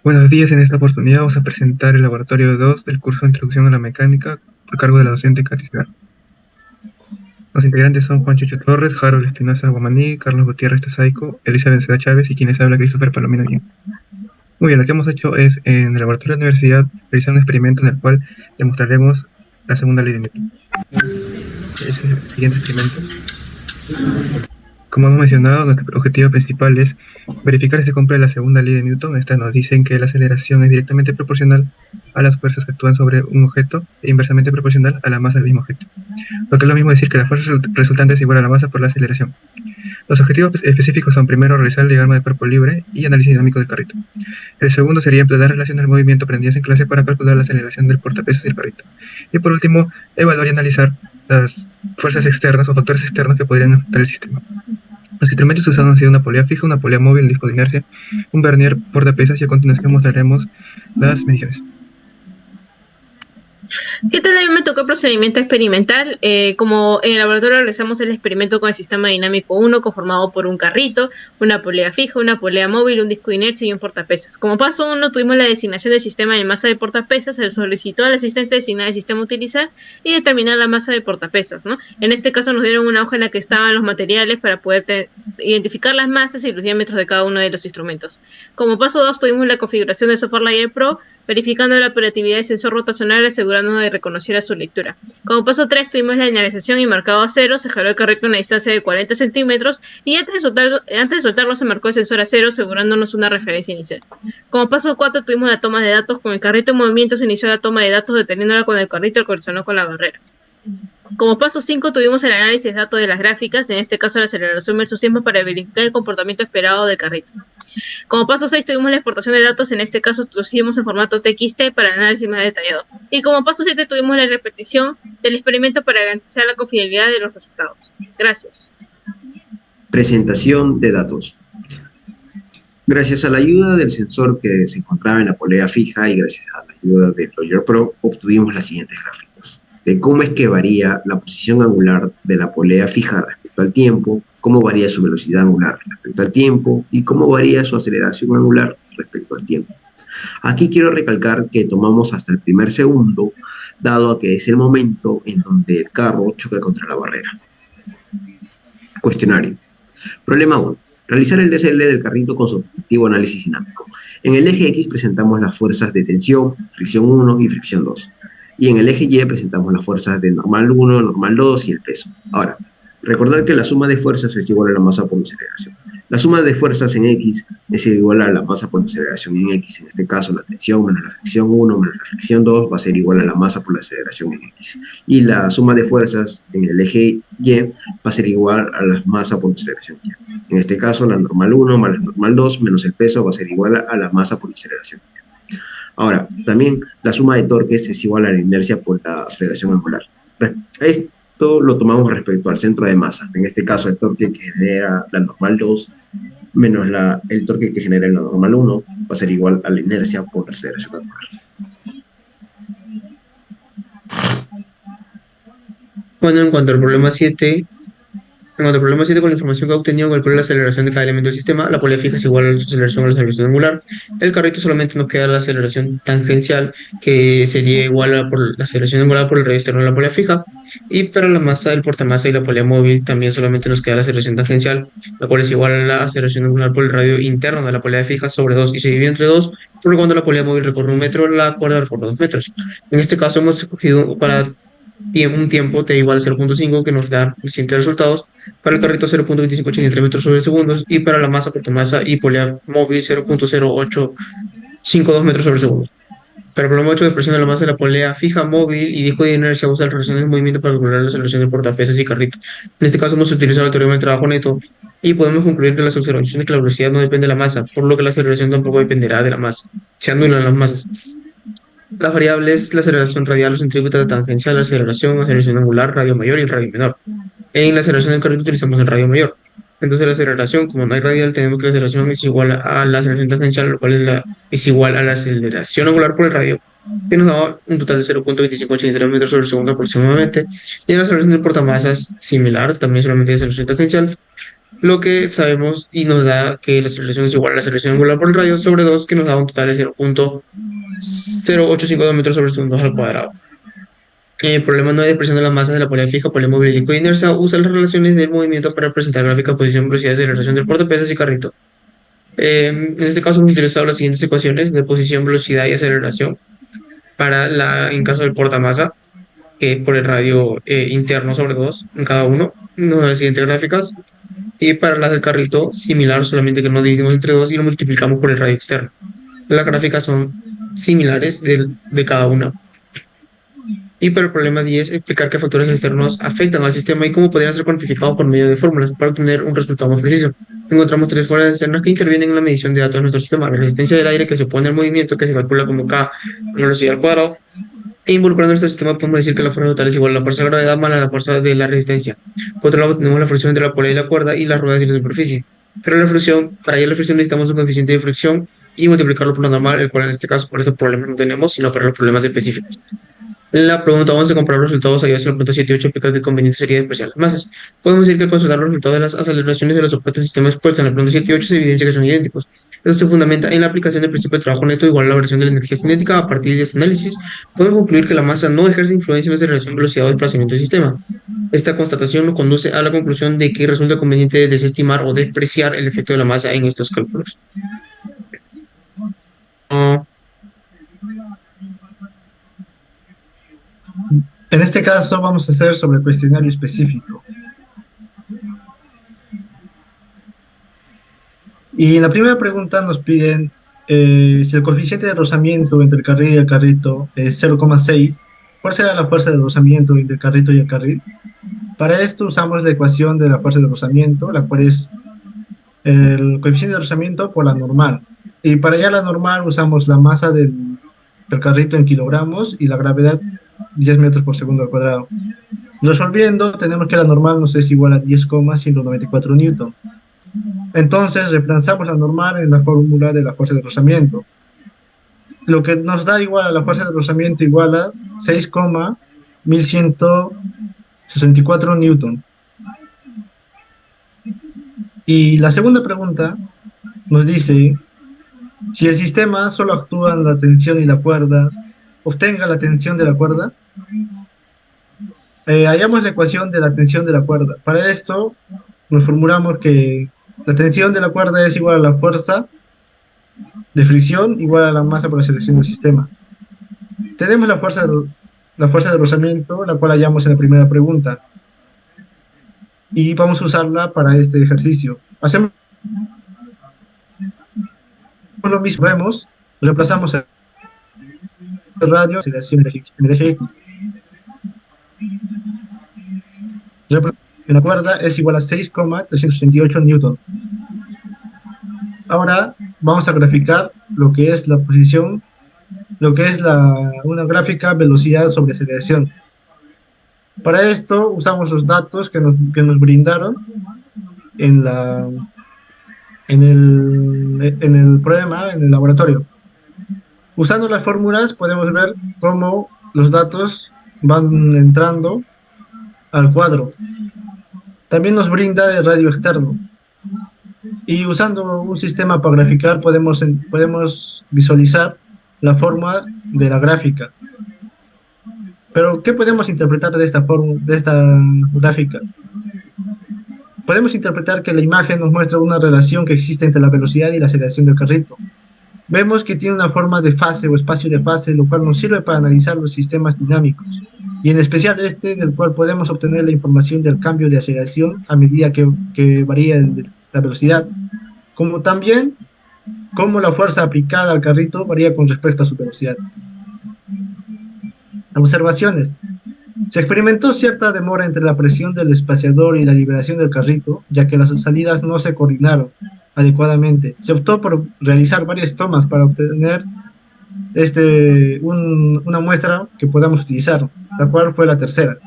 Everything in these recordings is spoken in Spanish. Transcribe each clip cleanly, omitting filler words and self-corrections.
Buenos días, en esta oportunidad vamos a presentar el laboratorio 2 del curso de Introducción a la Mecánica a cargo de la docente Katy Segar. Los integrantes son Juan Chucho Torres, Harold Espinosa Guamaní, Carlos Gutiérrez Tazaico, Elizabeth Seda Chávez y quienes habla Christopher Palomino Guillén. Muy bien, lo que hemos hecho es en el laboratorio de la universidad realizar un experimento en el cual demostraremos la segunda ley de Newton. Es el siguiente experimento. Como hemos mencionado, nuestro objetivo principal es verificar si se cumple la segunda ley de Newton. Esta nos dice que la aceleración es directamente proporcional a las fuerzas que actúan sobre un objeto e inversamente proporcional a la masa del mismo objeto. Lo que es lo mismo decir que la fuerza resultante es igual a la masa por la aceleración. Los objetivos específicos son primero realizar el diagrama de cuerpo libre y análisis dinámico del carrito. El segundo sería emplear la relación del movimiento aprendidas en clase para calcular la aceleración del portapesos y el carrito. Y por último, evaluar y analizar las fuerzas externas o factores externos que podrían afectar el sistema. Los instrumentos usados han sido una polea fija, una polea móvil, un disco de inercia, un vernier, portapesas y a continuación mostraremos las mediciones. ¿Qué tal? A mí me tocó el procedimiento experimental. Como en el laboratorio realizamos el experimento con el sistema dinámico 1 conformado por un carrito, una polea fija, una polea móvil, un disco de inercia y un portapesas. Como paso 1 tuvimos la designación del sistema de masa de portapesas, se solicitó al asistente designar el sistema a utilizar y determinar la masa de portapesas, ¿no? En este caso nos dieron una hoja en la que estaban los materiales para poder identificar las masas y los diámetros de cada uno de los instrumentos. Como paso 2 tuvimos la configuración de Software Layer Pro, verificando la operatividad del sensor rotacional, asegurándonos de reconocer a su lectura. Como paso 3 tuvimos la linealización y marcado a 0, se jaló el carrito a una distancia de 40 centímetros y antes de soltarlo se marcó el sensor a 0, asegurándonos una referencia inicial. Como paso 4 tuvimos la toma de datos. Con el carrito en movimiento se inició la toma de datos, deteniéndola cuando el carrito colizionó con la barrera. Como paso 5 tuvimos el análisis de datos de las gráficas, en este caso la aceleración versus tiempo para verificar el comportamiento esperado del carrito. Como paso 6 tuvimos la exportación de datos, en este caso lo hicimos en formato TXT para análisis más detallado. Y como paso 7 tuvimos la repetición del experimento para garantizar la confiabilidad de los resultados. Gracias. Presentación de datos. Gracias a la ayuda del sensor que se encontraba en la polea fija y gracias a la ayuda del Layer Pro obtuvimos las siguientes gráficas de cómo es que varía la posición angular de la polea fija respecto al tiempo, cómo varía su velocidad angular respecto al tiempo y cómo varía su aceleración angular respecto al tiempo. Aquí quiero recalcar que tomamos hasta el primer segundo, dado a que es el momento en donde el carro choca contra la barrera. Cuestionario. Problema 1. Realizar el DSL del carrito con su respectivo análisis dinámico. En el eje X presentamos las fuerzas de tensión, fricción 1 y fricción 2. Y en el eje Y presentamos las fuerzas de normal 1, normal 2 y el peso. Ahora, recordar que la suma de fuerzas es igual a la masa por la aceleración. La suma de fuerzas en X es igual a la masa por la aceleración en X. En este caso, la tensión menos la fricción 1 menos la fricción 2 va a ser igual a la masa por la aceleración en X. Y la suma de fuerzas en el eje Y va a ser igual a la masa por la aceleración Y. En este caso, la normal 1 más la normal 2 menos el peso va a ser igual a la masa por la aceleración Y. Ahora, también la suma de torques es igual a la inercia por la aceleración angular. Esto lo tomamos respecto al centro de masa. En este caso, el torque que genera la normal 2 menos el torque que genera la normal 1 va a ser igual a la inercia por la aceleración angular. Bueno, en cuanto al problema 7, con la información que ha obtenido, calcula la aceleración de cada elemento del sistema. La polea fija es igual a la aceleración angular. El carrito solamente nos queda la aceleración tangencial, que sería igual a la aceleración angular por el radio externo de la polea fija. Y para la masa del portamasa y la polea móvil también solamente nos queda la aceleración tangencial, la cual es igual a la aceleración angular por el radio interno de la polea fija sobre 2 y se divide entre 2, porque cuando la polea móvil recorre 1 metro, la cuerda recorre 2 metros. En este caso hemos escogido para un tiempo t igual a 0.5 que nos da los siguientes resultados. Para el carrito 0.2583 metros sobre segundos y para la masa portamasa y polea móvil 0.0852 metros sobre segundos. Para el problema 8 de expresión de la masa de la polea fija, móvil y disco de inercia usa las relaciones de movimiento para calcular la aceleración de portapesas y carrito. En este caso hemos utilizado el teorema del trabajo neto y podemos concluir que las observaciones que la velocidad no depende de la masa, por lo que la aceleración tampoco dependerá de la masa. Se anulan las masas. Las variables, la aceleración radial o centrípeta, la tangencial, la aceleración angular, radio mayor y el radio menor. En la aceleración del carrito utilizamos el radio mayor. Entonces la aceleración, como no hay radial, tenemos que la aceleración es igual a la aceleración tangencial, lo cual es igual a la aceleración angular por el radio, que nos da un total de 0.2583 metros sobre segundo aproximadamente. Y en la aceleración del portamasas, similar, también solamente hay aceleración tangencial, lo que sabemos y nos da que la aceleración es igual a la aceleración angular por el radio sobre 2, que nos da un total de 0.0852 metros sobre segundo al cuadrado. El problema 9 de presión de las masas de la polea fija, polea móvil y disco de inercia usa las relaciones del movimiento para representar gráfica, posición, velocidad, aceleración del portapesos y carrito. En este caso hemos utilizado las siguientes ecuaciones de posición, velocidad y aceleración en caso del portamasa, que es por el radio interno sobre 2 en cada uno, nos da las siguientes gráficas. Y para las del carrito, similar, solamente que no dividimos entre 2 y lo multiplicamos por el radio externo. Las gráficas son similares de cada una. Y para el problema 10, explicar qué factores externos afectan al sistema y cómo podrían ser cuantificados por medio de fórmulas para obtener un resultado más preciso. Encontramos 3 fuerzas externas que intervienen en la medición de datos de nuestro sistema: la resistencia del aire, que se opone al movimiento, que se calcula como K velocidad al cuadrado. E involucrando nuestro sistema, podemos decir que la fuerza total es igual a la fuerza de gravedad más la fuerza de la resistencia. Por otro lado, tenemos la fricción entre la polea y la cuerda y las ruedas y la superficie. Pero la fricción, para hallar la fricción necesitamos un coeficiente de fricción y multiplicarlo por lo normal, el cual en este caso por estos problemas no tenemos, sino para los problemas específicos. La pregunta 11, comparar los resultados hallados en la pregunta 7 y 8, explica qué conveniente sería despreciar las masas. Podemos decir que al consultar los resultados de las aceleraciones de los objetos del sistema expuestos en la pregunta 7 y 8 se evidencia que son idénticos. Esto se fundamenta en la aplicación del principio de trabajo neto igual a la variación de la energía cinética. A partir de este análisis, podemos concluir que la masa no ejerce influencia en la aceleración, velocidad o desplazamiento del sistema. Esta constatación nos conduce a la conclusión de que resulta conveniente desestimar o despreciar el efecto de la masa en estos cálculos. En este caso vamos a hacer sobre el cuestionario específico. Y en la primera pregunta nos piden si el coeficiente de rozamiento entre el carril y el carrito es 0,6, ¿cuál será la fuerza de rozamiento entre el carrito y el carril? Para esto usamos la ecuación de la fuerza de rozamiento, la cual es el coeficiente de rozamiento por la normal. Y para hallar la normal usamos la masa del carrito en kilogramos y la gravedad 10 metros por segundo al cuadrado. Resolviendo, tenemos que la normal nos es igual a 10,194 newton. Entonces, reemplazamos la normal en la fórmula de la fuerza de rozamiento. Lo que nos da igual a la fuerza de rozamiento igual a 6,1164 newton. Y la segunda pregunta nos dice, si el sistema solo actúa en la tensión y la cuerda, obtenga la tensión de la cuerda. Hallamos la ecuación de la tensión de la cuerda. Para esto, nos formulamos que la tensión de la cuerda es igual a la fuerza de fricción igual a la masa por aceleración del sistema. Tenemos la fuerza de rozamiento, la cual hallamos en la primera pregunta. Y vamos a usarla para este ejercicio. Hacemos lo mismo, vemos, reemplazamos el radio, aceleración en el eje X. En la cuerda es igual a 6,338 newton. Ahora vamos a graficar lo que es la posición, una gráfica velocidad sobre aceleración. Para esto usamos los datos que nos brindaron en el problema, en el laboratorio. Usando las fórmulas podemos ver cómo los datos van entrando al cuadro. También nos brinda el radio externo. Y usando un sistema para graficar podemos visualizar la forma de la gráfica. Pero, ¿qué podemos interpretar de esta gráfica? Podemos interpretar que la imagen nos muestra una relación que existe entre la velocidad y la aceleración del carrito. Vemos que tiene una forma de fase o espacio de fase, lo cual nos sirve para analizar los sistemas dinámicos, y en especial del cual podemos obtener la información del cambio de aceleración a medida que varía la velocidad, como también cómo la fuerza aplicada al carrito varía con respecto a su velocidad. Observaciones. Se experimentó cierta demora entre la presión del espaciador y la liberación del carrito, ya que las salidas no se coordinaron adecuadamente. Se optó por realizar varias tomas para obtener una muestra que podamos utilizar, la cual fue la tercera.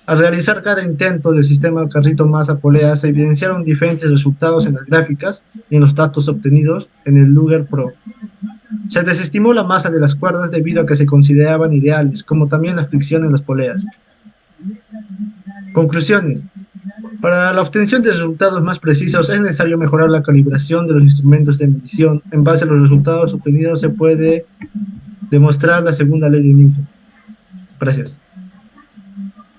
Al realizar cada intento del sistema carrito masa polea, se evidenciaron diferentes resultados en las gráficas y en los datos obtenidos en el Luger Pro. Se desestimó la masa de las cuerdas debido a que se consideraban ideales, como también la fricción en las poleas. Conclusiones. Para la obtención de resultados más precisos es necesario mejorar la calibración de los instrumentos de medición. En base a los resultados obtenidos se puede demostrar la segunda ley de Newton. Gracias.